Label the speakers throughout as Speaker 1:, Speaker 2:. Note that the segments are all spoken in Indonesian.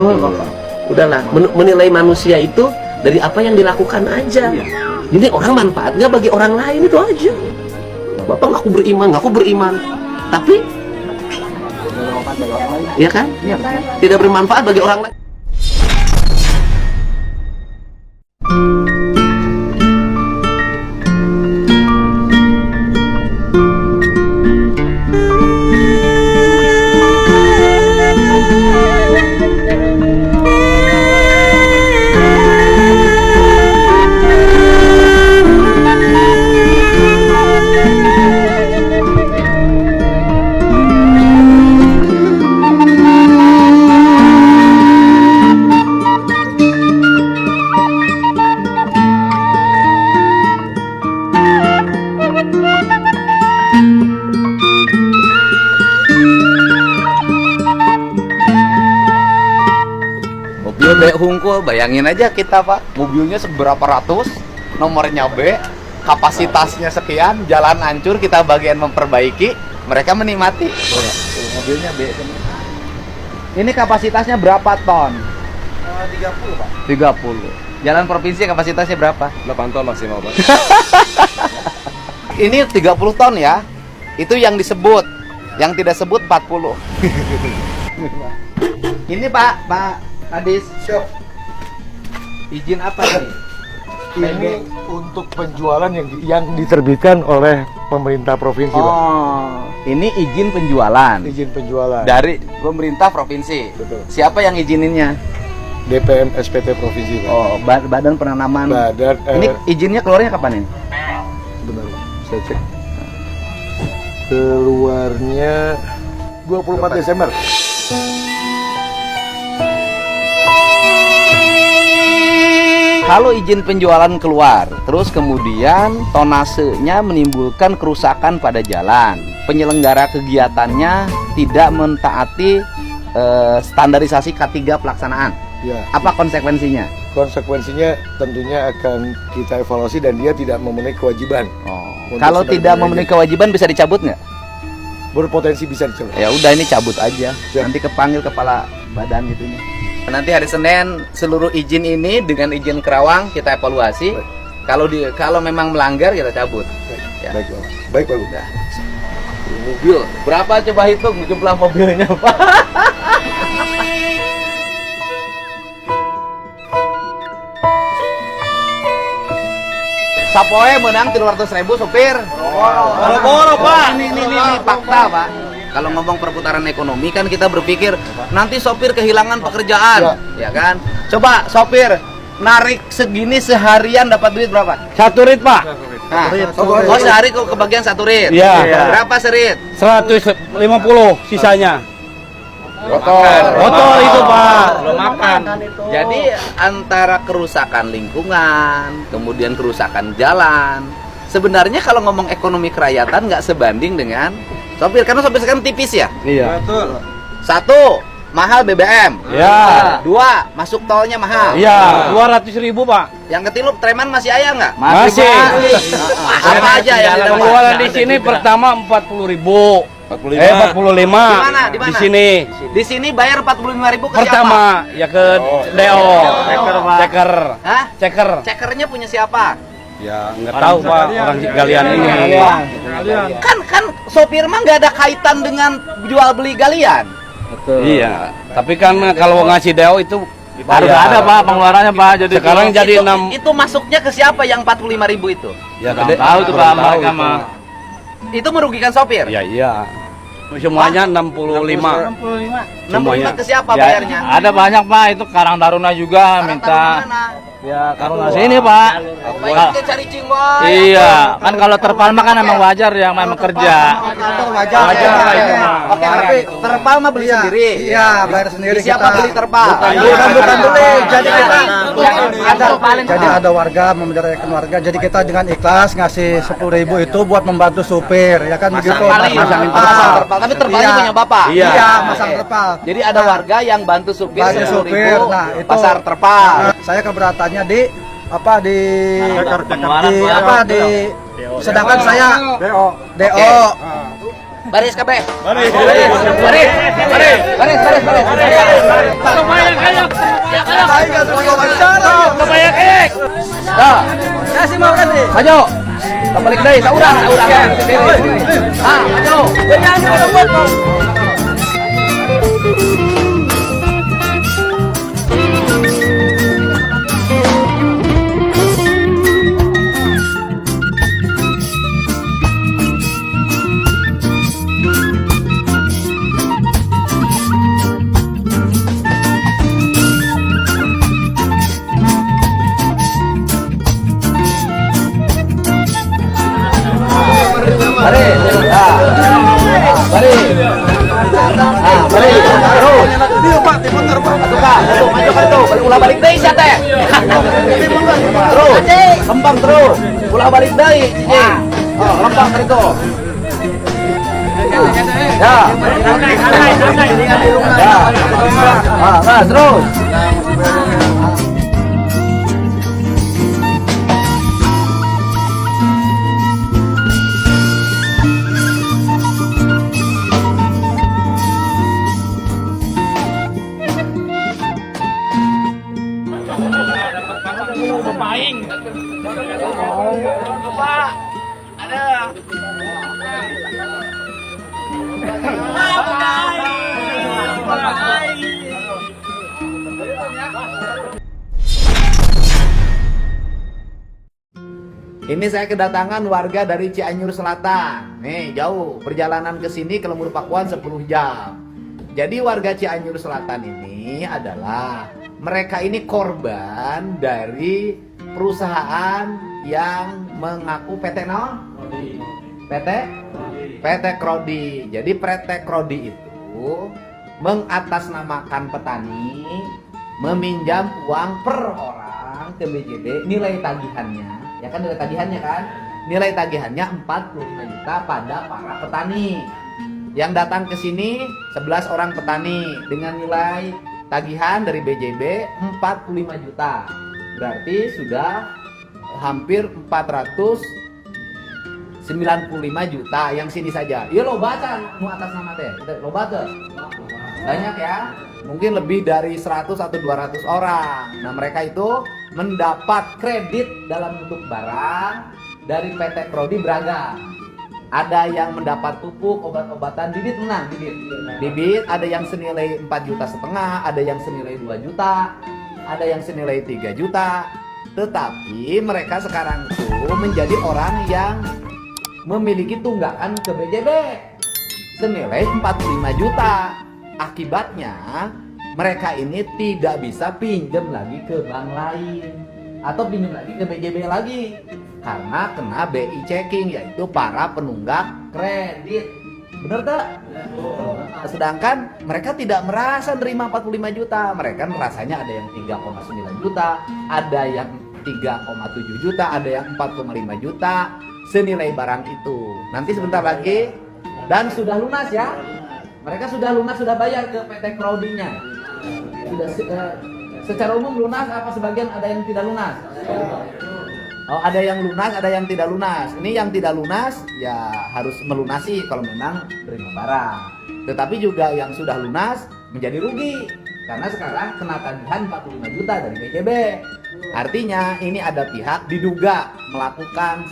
Speaker 1: Udahlah, menilai manusia itu dari apa yang dilakukan aja. Jadi orang manfaat nggak bagi orang lain, itu aja. Bapak ngaku beriman, tapi ya kan, tidak bermanfaat bagi orang lain.
Speaker 2: Mobil B Hungkul, bayangin aja kita Pak, mobilnya seberapa ratus, nomornya B, kapasitasnya sekian, jalan hancur, kita bagian memperbaiki, mereka menikmati. Mobilnya B. Ini kapasitasnya berapa ton?
Speaker 3: 30 Pak.
Speaker 2: 30. Jalan provinsi kapasitasnya berapa?
Speaker 3: 8 ton maksimal Pak.
Speaker 2: Ini 30 ton ya. Itu yang disebut. Yang tidak sebut 40. Ini Pak Adis.
Speaker 3: Siap.
Speaker 2: Izin apa nih?
Speaker 3: Ini untuk penjualan yang diterbitkan oleh pemerintah provinsi, Pak.
Speaker 2: Oh, ini izin penjualan
Speaker 3: Izin penjualan
Speaker 2: dari pemerintah provinsi.
Speaker 3: Betul.
Speaker 2: Siapa yang izininnya?
Speaker 3: DPM SPT provinsi, Pak.
Speaker 2: Oh, Badan Penanaman.
Speaker 3: Badan
Speaker 2: Ini izinnya keluarnya kapan ini?
Speaker 3: benar, Pak. Saya cek. Keluarnya 24 Desember.
Speaker 2: Kalau izin penjualan keluar, terus kemudian tonasenya menimbulkan kerusakan pada jalan, penyelenggara kegiatannya tidak mentaati standarisasi K3 pelaksanaan.
Speaker 3: Ya.
Speaker 2: Apa konsekuensinya?
Speaker 3: Konsekuensinya tentunya akan kita evaluasi dan dia tidak memenuhi kewajiban.
Speaker 2: Oh.
Speaker 3: Untuk
Speaker 2: Kalau
Speaker 3: sebagai
Speaker 2: tidak
Speaker 3: pengrajin.
Speaker 2: memenuhi kewajiban bisa dicabut nggak?
Speaker 3: Berpotensi bisa dicabut.
Speaker 2: Ya udah, ini cabut aja.
Speaker 3: Siap.
Speaker 2: Nanti kepanggil kepala badan gitu nih. Nanti hari Senin seluruh izin ini dengan izin Kerawang kita evaluasi.
Speaker 3: Baik.
Speaker 2: Kalau memang melanggar kita cabut.
Speaker 3: Baik,
Speaker 2: Ya.
Speaker 3: baik, Pak. Baik, Pak.
Speaker 2: Udah. Mobil berapa, coba hitung jumlah mobilnya Pak? Sapoe menang 300.000 sopir. Boro-boro Pak. Ini fakta Pak. Kalau ngomong perputaran ekonomi kan kita berpikir nanti sopir kehilangan pekerjaan, ya kan? Coba sopir narik segini seharian dapat duit berapa?
Speaker 4: 1 rit Pak.
Speaker 2: Nah, oh sehari kok kebagian 1 rit.
Speaker 4: Iya.
Speaker 2: Berapa serit?
Speaker 4: 150 sisanya. Motor itu Pak. Belum makan.
Speaker 2: Jadi antara kerusakan lingkungan, kemudian kerusakan jalan, sebenarnya kalau ngomong ekonomi kerakyatan nggak sebanding dengan sopir, karena sopir sekarang tipis ya.
Speaker 4: Iya.
Speaker 2: Satu, mahal BBM.
Speaker 4: Ya.
Speaker 2: Dua, masuk tolnya mahal.
Speaker 4: Iya, 200.000 Pak.
Speaker 2: Yang ketilu, preman masih ayah nggak?
Speaker 4: Masih.
Speaker 2: Apa aja yang tidak
Speaker 4: Penjualan di sini pertama 40.000. 45.
Speaker 2: Di mana? Di mana?
Speaker 4: Di sini.
Speaker 2: Di sini bayar 45.000 ke
Speaker 4: Pertama ya ke DO.
Speaker 2: Ceker, Pak.
Speaker 4: Ceker.
Speaker 2: Hah?
Speaker 4: Ceker.
Speaker 2: Cekernya punya siapa?
Speaker 4: Ya nggak tahu Pak, orang galian ini.
Speaker 2: Kan sopir mah nggak ada kaitan dengan jual beli galian.
Speaker 4: Iya. Tapi kan kalau ngasih DO itu
Speaker 5: Harus ada Pak pengeluarannya Pak. Jadi
Speaker 4: sekarang jadi 6.
Speaker 2: Itu masuknya ke siapa yang 45.000 itu?
Speaker 4: Ya
Speaker 5: Kurang tahu tuh Pak mereka mah.
Speaker 2: Itu merugikan sopir.
Speaker 4: Ya iya. Semuanya 65.
Speaker 2: 65 ke siapa
Speaker 4: Ya,
Speaker 2: bayarnya?
Speaker 5: Ada banyak Pak, itu Karang Taruna juga
Speaker 2: Orang
Speaker 5: minta.
Speaker 2: taruh di mana?
Speaker 5: Ya Taruna sini Pak.
Speaker 2: Baiknya cari cingwai.
Speaker 5: Iya, kan kalau terpal mah kan emang wajar ya, memang kerja.
Speaker 2: Wajar
Speaker 5: lah itu mah.
Speaker 2: Oke, tapi terpal mah beli sendiri.
Speaker 3: Iya, bayar sendiri.
Speaker 2: Siapa
Speaker 3: kita.
Speaker 2: beli terpal?
Speaker 3: Bukan beli. Jadi kita
Speaker 2: Jadi
Speaker 3: ada warga memberdayaan warga. Jadi kita dengan ikhlas ngasih 10.000 itu buat membantu supir, ya kan begitu.
Speaker 2: Masang terpal. Tapi terpalnya
Speaker 3: Iya.
Speaker 2: punya bapak.
Speaker 4: Iya.
Speaker 3: Iya, masang terpal.
Speaker 2: Jadi ada warga yang bantu supir
Speaker 3: Bantu
Speaker 2: 10.000
Speaker 3: supir. Nah, itu
Speaker 2: pasar terpal.
Speaker 3: Saya keberatannya di
Speaker 5: Pengeluaran,
Speaker 3: di
Speaker 5: Pak.
Speaker 3: apa di sedangkan saya DO
Speaker 2: Baris kabeh.
Speaker 4: Baris.
Speaker 2: Baris.
Speaker 4: Kebayang ayo. Kebayang
Speaker 2: Dah.
Speaker 3: Kasih mau kasih.
Speaker 2: Maju. Kembali deui saurang. Maju. Baris. Baris. Baris. Terus. Maju kan tuh. Ulah balik deui sia teh. Terus. Lempang terus. Ulah balik deui. Lempang kan itu. Ya. Ya. Terus. Ini saya kedatangan warga dari Cianjur Selatan. Nih, jauh. Perjalanan ke sini ke Lembur Pakuan 10 jam. Jadi warga Cianjur Selatan ini adalah mereka ini korban dari perusahaan yang mengaku PT naon? PT Krodi. Jadi PT Krodi itu mengatasnamakan petani meminjam uang per orang ke BJB, nilai tagihannya ya kan, nilai tagihannya kan, nilai tagihannya 45 juta pada para petani yang datang ke sini. 11 orang petani dengan nilai tagihan dari BJB 45 juta, berarti sudah hampir 495 juta yang sini saja. Iya lo baca nu atas nama teh, lo baca banyak ya, mungkin lebih dari 100 atau 200 orang. Nah mereka itu mendapat kredit dalam bentuk barang dari PT Krodi beragam. Ada yang mendapat pupuk, obat-obatan, bibit menang, bibit ada yang senilai 4,5 juta, ada yang senilai 2 juta, ada yang senilai 3 juta. Tetapi mereka sekarang tuh menjadi orang yang memiliki tunggakan ke BJB senilai 45 juta. Akibatnya mereka ini tidak bisa pinjam lagi ke bank lain atau pinjam lagi ke BJB lagi karena kena BI checking, yaitu para penunggak kredit. Bener tak? Sedangkan mereka tidak merasa nerima 45 juta. Mereka rasanya ada yang 3,9 juta, ada yang 3,7 juta, ada yang 4,5 juta senilai barang itu. Nanti sebentar lagi dan sudah lunas ya. Mereka sudah lunas, sudah bayar ke PT Krodi-nya. Sudah secara umum lunas apa sebagian ada yang tidak lunas? Oh, ada yang lunas, ada yang tidak lunas. Ini yang tidak lunas ya harus melunasi kalau memang terima barang. Tetapi juga yang sudah lunas menjadi rugi karena sekarang kena tagihan 45 juta dari BJB. Artinya ini ada pihak diduga melakukan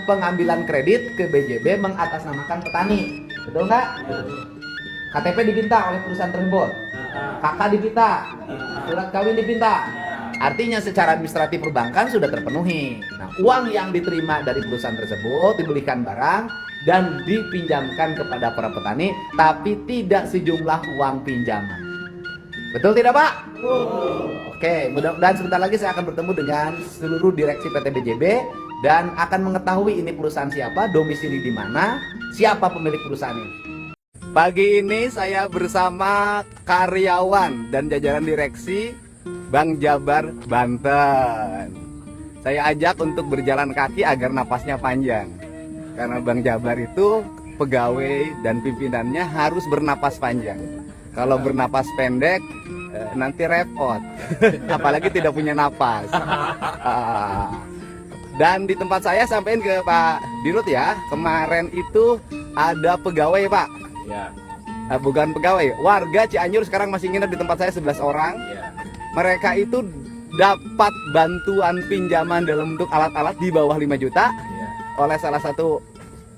Speaker 2: pengambilan kredit ke BJB mengatasnamakan petani. Betul nggak? KTP dipinta oleh perusahaan tersebut, KK dipinta, surat kawin dipinta. Artinya secara administratif perbankan sudah terpenuhi. Nah, uang yang diterima dari perusahaan tersebut dibelikan barang dan dipinjamkan kepada para petani, tapi tidak sejumlah uang pinjaman. Betul tidak, Pak? Oke, mudah-mudahan sebentar lagi saya akan bertemu dengan seluruh direksi PT BJB dan akan mengetahui ini perusahaan siapa, domisili di mana, siapa pemilik perusahaan ini. Pagi ini saya bersama karyawan dan jajaran direksi Bank Jabar Banten. Saya ajak untuk berjalan kaki agar napasnya panjang. Karena Bank Jabar itu pegawai dan pimpinannya harus bernapas panjang. Kalau bernapas pendek nanti repot. Apalagi tidak punya napas. Dan di tempat saya sampein ke Pak Dirut ya, kemarin itu ada pegawai Pak.
Speaker 4: Ya.
Speaker 2: Bukan pegawai, warga Cianjur sekarang masih nginep di tempat saya 11 orang.
Speaker 4: Ya.
Speaker 2: Mereka itu dapat bantuan pinjaman dalam bentuk alat-alat di bawah 5 juta
Speaker 4: Ya.
Speaker 2: oleh salah satu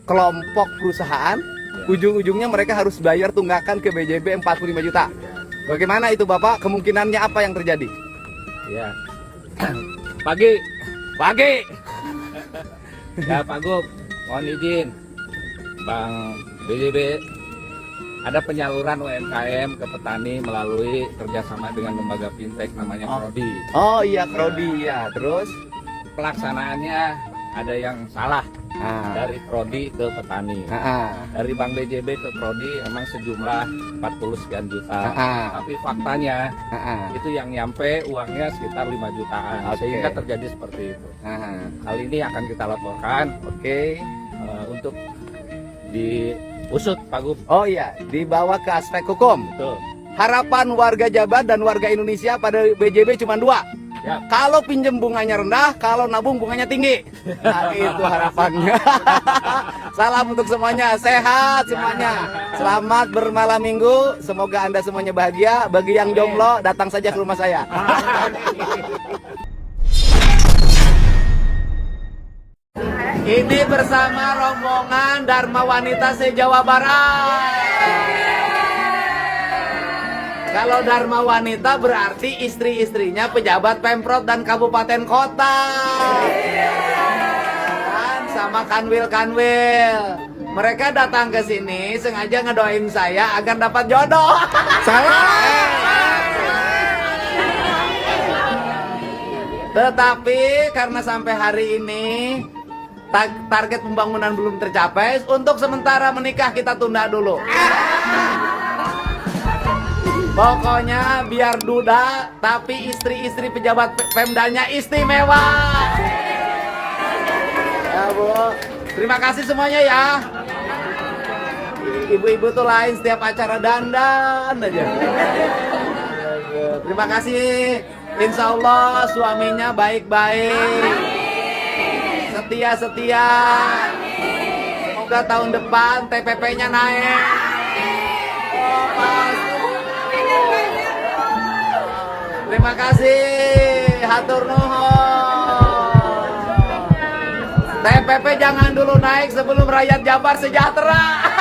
Speaker 2: kelompok perusahaan. Ujung-ujungnya mereka harus bayar tunggakan ke BJB 45 juta. Bagaimana itu Bapak? Kemungkinannya apa yang terjadi?
Speaker 4: Ya. Pagi. Ya Pak Gub, mohon izin Bang BJB, ada penyaluran UMKM ke petani melalui kerjasama dengan lembaga fintech namanya Prodi.
Speaker 2: Oh iya, Prodi ya. Terus
Speaker 4: Pelaksanaannya ada yang salah dari Prodi ke petani. Dari Bank BJB ke Prodi memang sejumlah 40 sekian juta. Tapi faktanya itu yang nyampe uangnya sekitar 5 jutaan. Sehingga terjadi seperti itu. Hal ini akan kita laporkan untuk diusut Pak Gub.
Speaker 2: oh iya, dibawa ke aspek hukum.
Speaker 4: Betul.
Speaker 2: Harapan warga Jabar dan warga Indonesia pada BJB cuma 2.
Speaker 4: Ya.
Speaker 2: Kalau pinjem bunganya rendah, kalau nabung bunganya tinggi. Nah, itu harapannya. Salam untuk semuanya, sehat semuanya. Selamat bermalam minggu. Semoga Anda semuanya bahagia. Bagi yang jomblo, datang saja ke rumah saya. Ini bersama rombongan Dharma Wanita se-Jawa Barat. Kalau Dharma Wanita berarti istri-istrinya pejabat Pemprov dan kabupaten kota. Dan sama kanwil-kanwil. Mereka datang ke sini sengaja ngedoain saya agar dapat jodoh. Tetapi karena sampai hari ini target pembangunan belum tercapai, untuk sementara menikah kita tunda dulu. Pokoknya biar duda, tapi istri-istri pejabat Pemdanya istimewa. Ya Bu, terima kasih semuanya ya. Ibu-ibu tuh lain setiap acara dandan aja. Terima kasih. Insya Allah suaminya baik-baik, setia-setia. Semoga tahun depan TPP-nya naik. Terima kasih, hatur nuhun. TPP jangan dulu naik sebelum rakyat Jabar sejahtera.